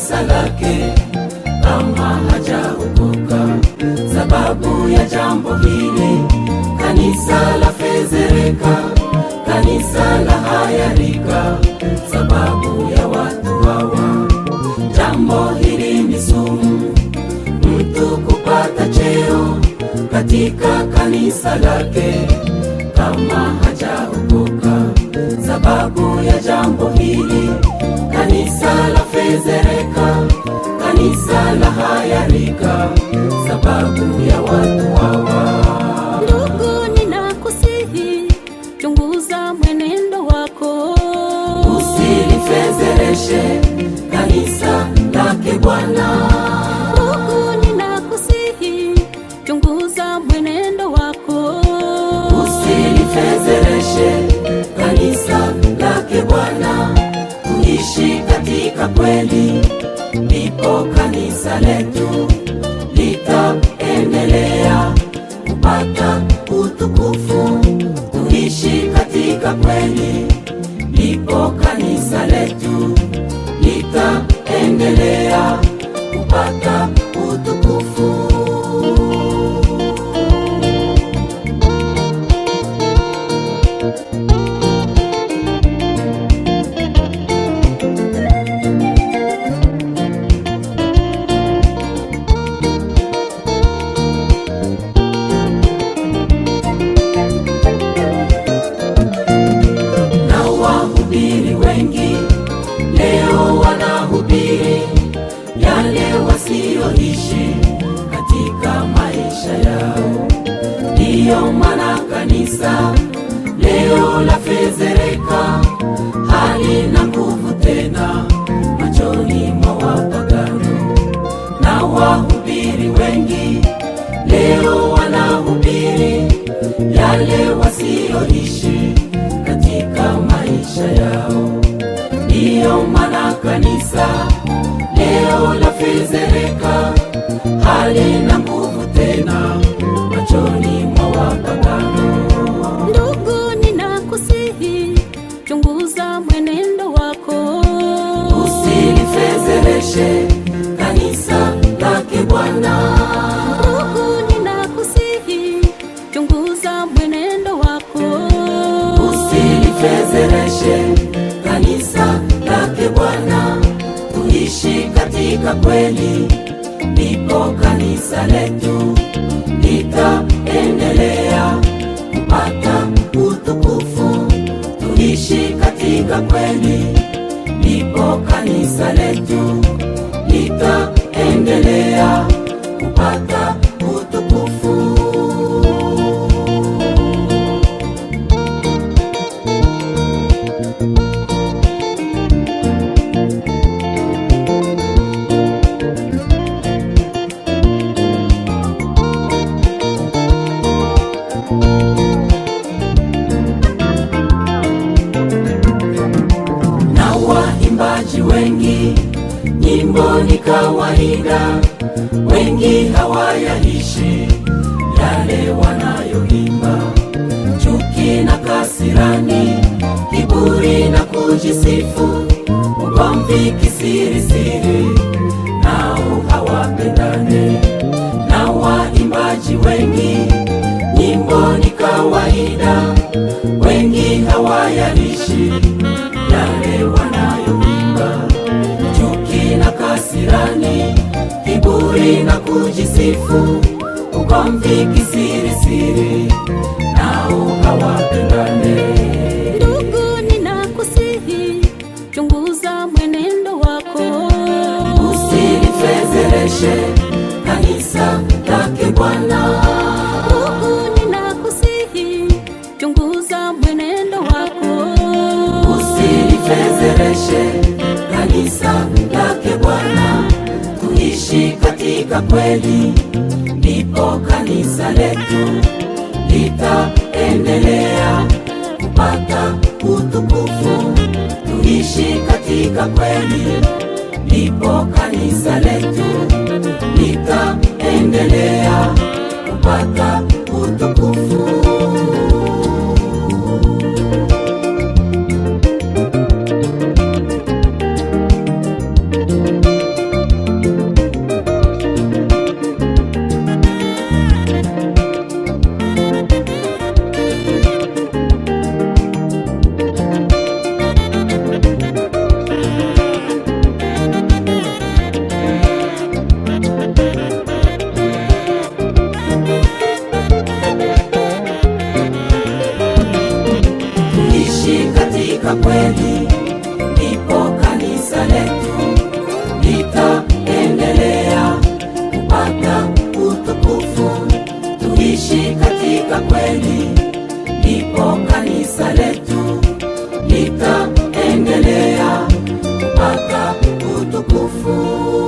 kanisa lake kama hajaokoka. Sababu ya jambo hili kanisa la fezereka, kanisa la hayarika, sababu ya watu hawa. Jambo hili ni sumu, mtu kupata cheo katika kanisa lake kama hajaokoka. Sababu ya jambo hili kanisa la fezereka, kanisa la hayarika, sababu ya watu hawa. Ndugu, ninakusihi, chunguza mwenendo wako, usilifezereshe kanisa lake Bwana. Ndugu, ninakusihi, chunguza mwenendo wako, usilifezereshe kanisa lake Bwana. Tuishi katika kweli, ndipo kanisa letu litaendelea kupata utukufu. Tuishi katika kweli, ndipo kanisa letu litaendelea kupata utukufu. Wengi leo wanahubiri yale wasioishi katika maisha yao. Ndiyo maana kanisa leo la fezereka, halina nguvu tena machoni mwa wapagano. Na wahubiri wengi leo wanahubiri yale wasioishi katika maisha yao. Ndiyo maana kanisa leo la fezereka, halina nguvu tena machoni mwa wapagano. Ndugu, ninakusihi, chunguza mwenendo wako, usilifezereshe kanisa lake Bwana. Ndugu, ninakusihi, chunguza mwenendo wako, usilifezereshe kanisa lake Bwana. Tuishi katika kweli, ndipo kanisa letu litaendelea kupata utukufu. Tuishi katika kweli, ndipo kanisa letu litaendelea kupata utukufu. Wengi nyimbo ni kawaida, wengi hawayaishi yale wanayoimba. Chuki na kasirani, kiburi na kujisifu, ugomvi kisirisiri, nao hawapendane. Na waimbaji wengi nyimbo ni kawaida, wengi hawayaishi yale wanayoimba. Chuki na kasirani, kiburi na kujisifu, ugomvi kisirisiri, nao hawapendane. Ndugu, ninakusihi, chunguza mwenendo wako, usilifezereshe kanisa lake Bwana. Ndugu, ninakusihi, chunguza mwenendo wako, usilifezereshe kanisa lake Bwana. Tuishi katika kweli, ndipo kanisa letu litaendelea kupata utukufu. Tuishi katika kweli, ndipo kanisa letu litaendelea kupata utukufu. utukufu.